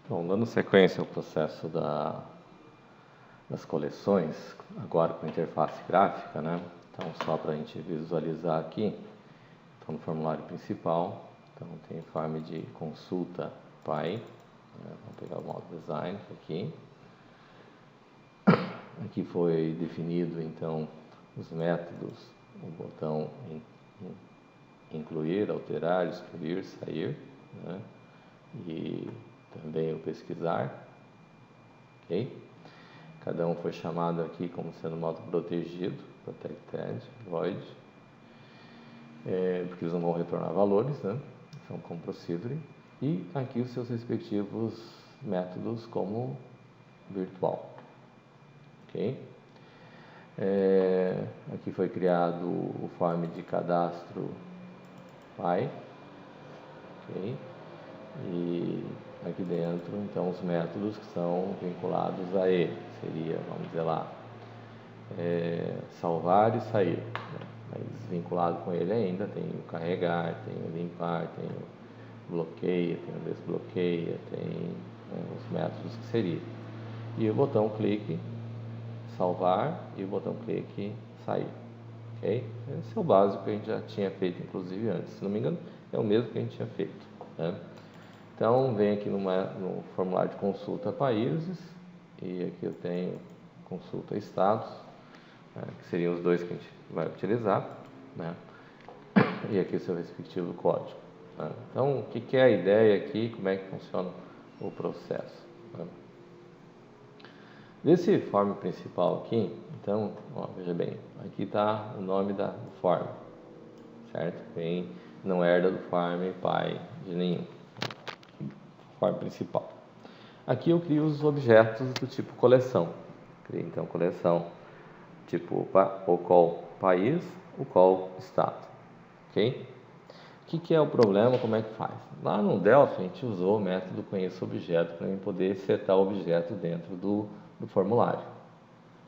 Bom, dando sequência ao processo das coleções, agora com interface gráfica, né? Então, só para a gente visualizar aqui, então no formulário principal, então tem forma de consulta PAI, né? Vamos pegar o modo design aqui. Aqui foi definido, então, os métodos, o botão incluir, alterar, excluir, sair, né? E também o pesquisar, ok? Cada um foi chamado aqui como sendo modo protegido, protected, void, porque eles não vão retornar valores, né? São como procedure, e aqui os seus respectivos métodos como virtual, ok? Aqui foi criado o form de cadastro PAI, ok? E aqui dentro, então, os métodos que são vinculados a ele, seria, vamos dizer lá, salvar e sair, né? Mas vinculado com ele ainda tem o carregar, tem o limpar, tem o bloqueia, tem o desbloqueia, tem os métodos que seria. E o botão clique salvar e o botão clique sair, ok? Esse é o básico que a gente já tinha feito, inclusive, antes. Se não me engano, é o mesmo que a gente tinha feito, né? Então, vem aqui no formulário de consulta países, e aqui eu tenho consulta estados, né, que seriam os dois que a gente vai utilizar, né? E aqui o seu respectivo código, né? Então, o que é a ideia aqui, como é que funciona o processo, né? Desse form principal aqui, então, ó, veja bem, aqui está o nome do form, certo? Não herda do form pai de nenhum. Form principal. Aqui eu crio os objetos do tipo coleção. Criei então coleção tipo o call país, o call estado, ok? O que é o problema? Como é que faz? Lá no Delphi a gente usou o método conheça objeto para poder setar o objeto dentro do formulário,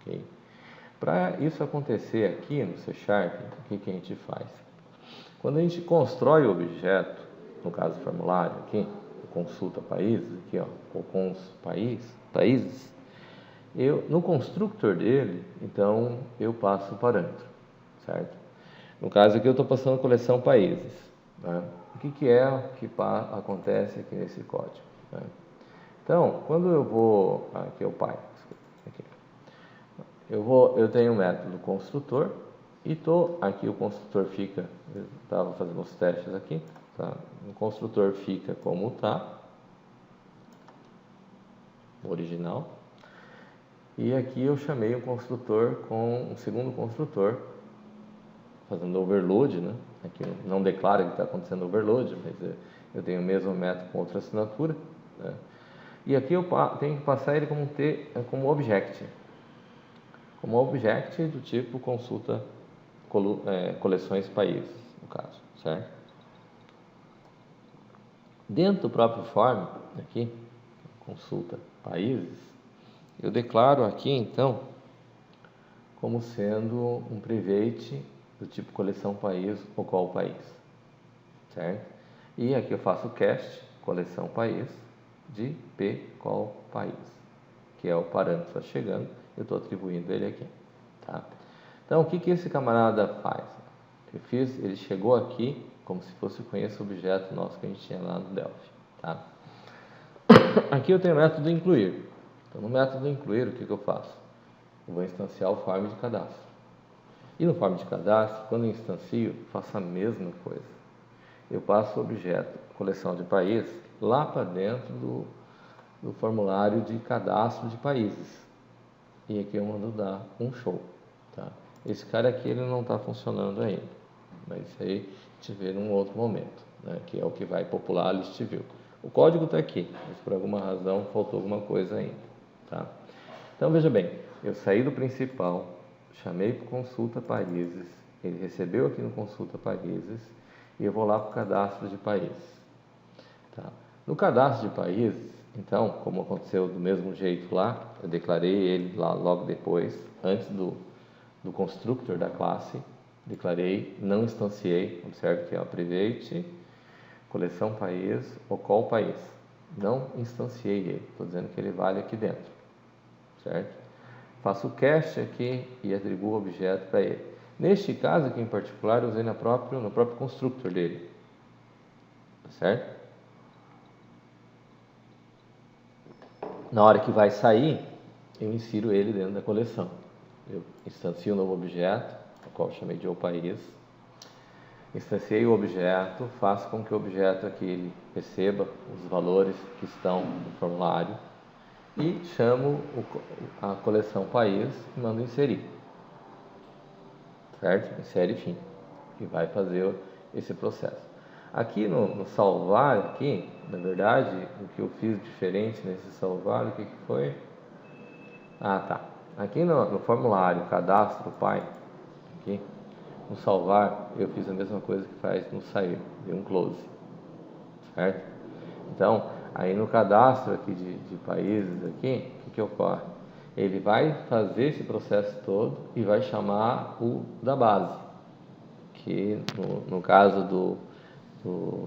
ok? Para isso acontecer aqui no C Sharp, o que a gente faz? Quando a gente constrói o objeto, no caso do formulário aqui, consulta países, aqui ó, o cons países, no constructor dele, então eu passo o parâmetro, certo? No caso aqui eu estou passando a coleção países, né? O que é que acontece aqui nesse código, né? Então, quando eu vou, aqui é o pai, aqui. Eu tenho um método construtor e aqui o construtor fica, eu estava fazendo os testes aqui, tá? O construtor fica como está, original, e aqui eu chamei um construtor com um segundo construtor, fazendo overload, né? Aqui não declara que está acontecendo overload, mas eu tenho o mesmo método com outra assinatura, né? E aqui eu tenho que passar ele como object do tipo consulta coleções países, no caso, certo? Dentro do próprio form, aqui, consulta países, eu declaro aqui, então, como sendo um private do tipo coleção país ou qual país, certo? E aqui eu faço cast, coleção país, de p qual país, que é o parâmetro que está chegando, eu estou atribuindo ele aqui, tá? Então, o que esse camarada faz? Ele chegou aqui como se fosse o conheça objeto nosso que a gente tinha lá no Delphi, tá? Aqui eu tenho o método incluir. Então, no método incluir, o que eu faço? Eu vou instanciar o form de cadastro. E no form de cadastro, quando eu instancio, faço a mesma coisa. Eu passo o objeto coleção de país lá para dentro do formulário de cadastro de países. E aqui eu mando dar um show, tá? Esse cara aqui ele não está funcionando ainda, mas isso aí a gente vê num outro momento, né? Que é o que vai popular a list view. O código está aqui, mas por alguma razão faltou alguma coisa ainda, tá? Então veja bem, eu saí do principal, chamei para consulta países, ele recebeu aqui no consulta países e eu vou lá para o cadastro de países, tá? No cadastro de países, então, como aconteceu do mesmo jeito lá, eu declarei ele lá logo depois, antes do constructor da classe, declarei, não instanciei, observe que é o private, coleção país ou call país, não instanciei ele, estou dizendo que ele vale aqui dentro, certo? Faço o cast aqui e atribuo o objeto para ele. Neste caso aqui em particular, eu usei no próprio constructor dele, certo? Na hora que vai sair, eu insiro ele dentro da coleção. Eu instancio um novo objeto, o qual eu chamei de país. Instanciei o objeto, faço com que o objeto aqui ele receba os valores que estão no formulário e chamo a coleção país e mando inserir, certo? Insere fim, e vai fazer esse processo. Aqui no salvar, aqui, na verdade, o que eu fiz diferente nesse salvar, o que foi? Ah, tá. Aqui no formulário cadastro pai, aqui, no salvar, eu fiz a mesma coisa que faz no sair, dei um close, certo? Então, aí no cadastro aqui de países aqui, o que ocorre? Ele vai fazer esse processo todo e vai chamar o da base, que no caso do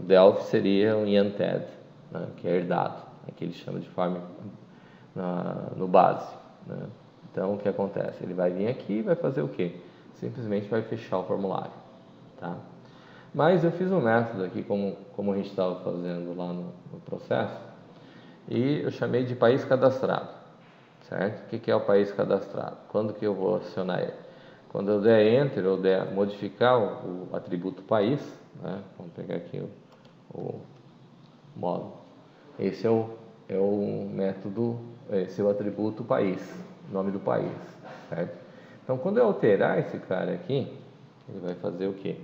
Delphi seria um yanted, né, que é herdado, que ele chama de forma no base, né? Então, o que acontece? Ele vai vir aqui e vai fazer o quê? Simplesmente vai fechar o formulário, tá? Mas eu fiz um método aqui, como a gente estava fazendo lá no processo, e eu chamei de país cadastrado, certo? O que é o país cadastrado? Quando que eu vou acionar ele? Quando eu der Enter ou der modificar o atributo país, né? Vamos pegar aqui o módulo. Esse é o método, esse é o atributo país, nome do país, certo? Então, quando eu alterar esse cara aqui, ele vai fazer o quê?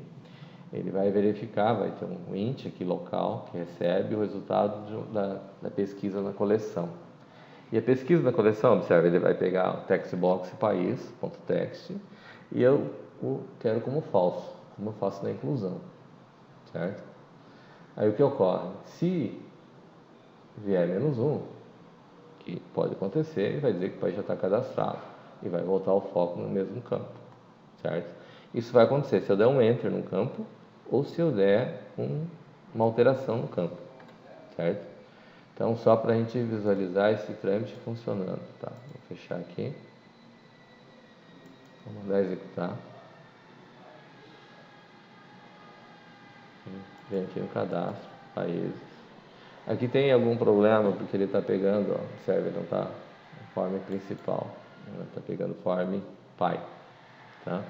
Ele vai verificar, vai ter um int aqui local que recebe o resultado da pesquisa na coleção. E a pesquisa na coleção, observe, ele vai pegar o text box país.text e eu o quero como falso, como eu faço na inclusão, certo? Aí o que ocorre? Se vier -1, que pode acontecer, ele vai dizer que o país já está cadastrado e vai voltar o foco no mesmo campo, certo? Isso vai acontecer se eu der um enter no campo ou se eu der uma alteração no campo, certo? Então, só para a gente visualizar esse trâmite funcionando, tá? Vou fechar aqui, vou mandar executar, vem aqui no cadastro, países. Aqui tem algum problema porque ele está pegando, ó, observe, ele não está no form principal, ele está pegando form pai, tá?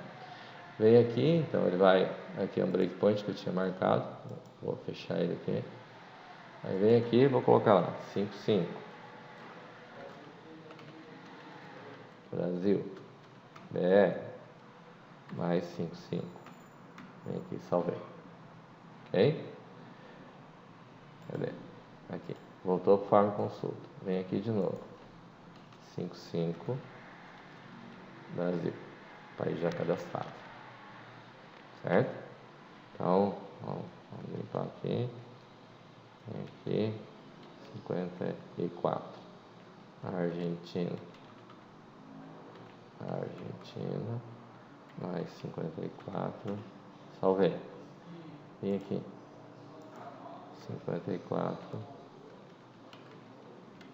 Vem aqui, então ele vai, aqui é um breakpoint que eu tinha marcado, vou fechar ele aqui. Aí vem aqui, vou colocar lá, 55, Brasil, BR, mais 55, vem aqui, salvei, ok? Cadê? Aqui, voltou para o Farm Consulta, vem aqui de novo, 55, Brasil, país já cadastrado, certo? Então, vamos limpar aqui, vem aqui, 54, Argentina, mais 54, salvei, vem aqui, 54,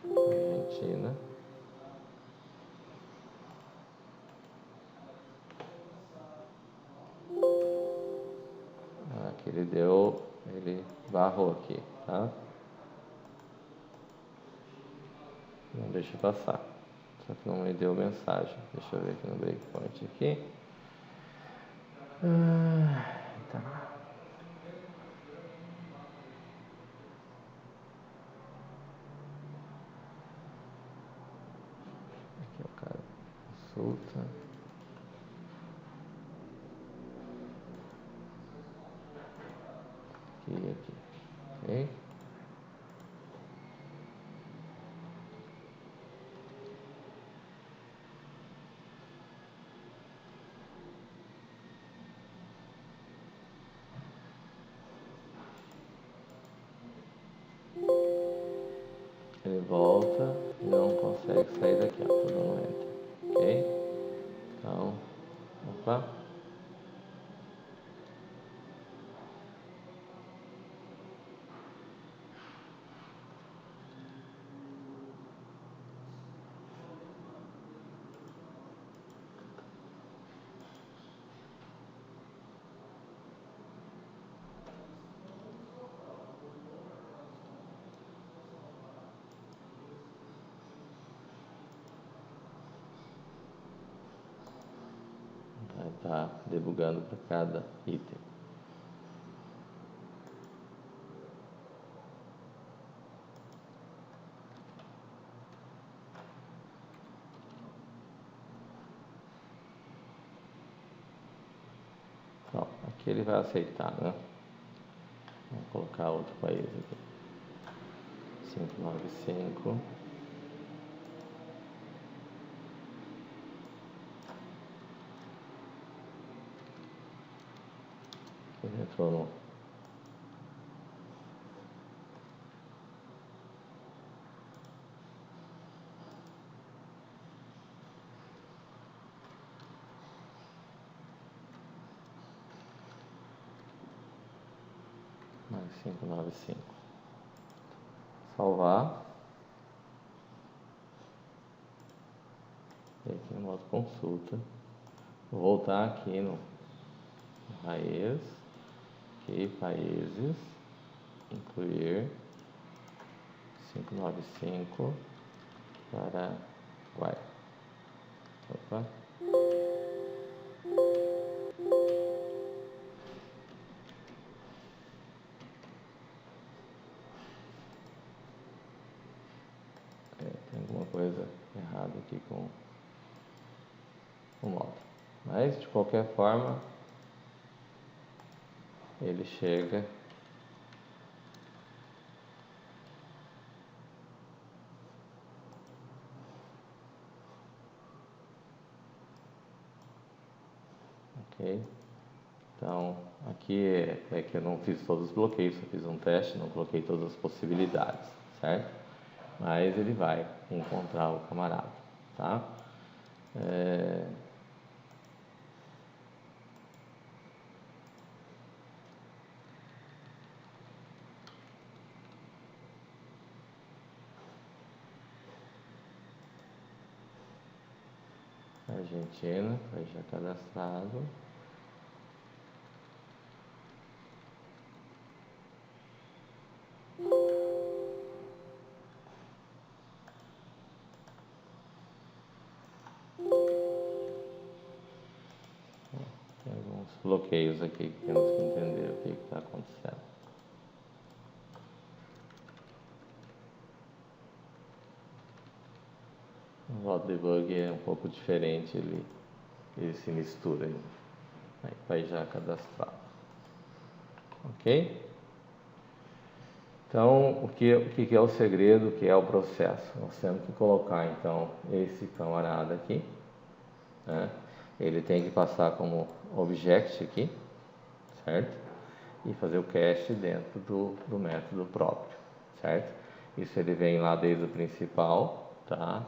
Argentina, aqui ele barrou aqui, tá? Não deixa passar, só que não me deu mensagem. Deixa eu ver aqui no breakpoint aqui. Tá. Aqui é o cara consulta. Aqui, ok? Ele volta e não consegue sair daqui, ó, por um enter, ok? Então, opa. estar debugando para cada item. Ó, aqui ele vai aceitar, né? Vamos colocar outro país aqui. 595. Ele entrou no... mais 595. Salvar. E aqui no modo consulta. Vou voltar aqui no raiz. Aqui, países. Incluir 595 Paraguai. Opa. Tem alguma coisa errada aqui com o modo. Mas, de qualquer forma, ele chega ok. Então, aqui é que eu não fiz todos os bloqueios, só fiz um teste, não coloquei todas as possibilidades, certo? Mas ele vai encontrar o camarada, tá? Argentina, foi já cadastrado. Tem alguns bloqueios aqui que temos que entender o que está acontecendo. O modo debug é um pouco diferente, ele se mistura aí vai já cadastrado. Ok? Então, o que é o segredo, o que é o processo? Nós temos que colocar, então, esse camarada aqui, né? Ele tem que passar como object aqui, certo? E fazer o cast dentro do método próprio, certo? Isso ele vem lá desde o principal, tá?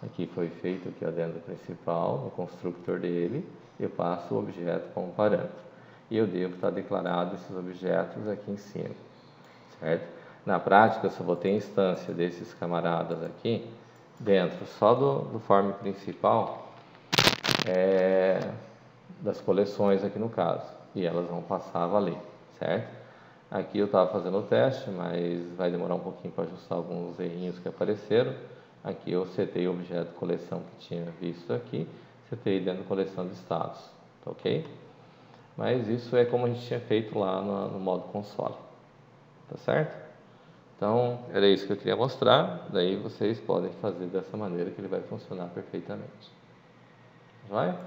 Aqui foi feito aqui ó, dentro do principal, no constructor dele, eu passo o objeto como parâmetro. E eu devo estar declarado esses objetos aqui em cima, certo? Na prática, eu só vou ter instância desses camaradas aqui dentro só do form principal das coleções aqui no caso, e elas vão passar a valer, certo? Aqui eu estava fazendo o teste, mas vai demorar um pouquinho para ajustar alguns errinhos que apareceram. Aqui eu setei o objeto coleção que tinha visto aqui, setei dentro da coleção de status, tá ok? Mas isso é como a gente tinha feito lá no modo console, tá certo? Então, era isso que eu queria mostrar, daí vocês podem fazer dessa maneira que ele vai funcionar perfeitamente. Vai?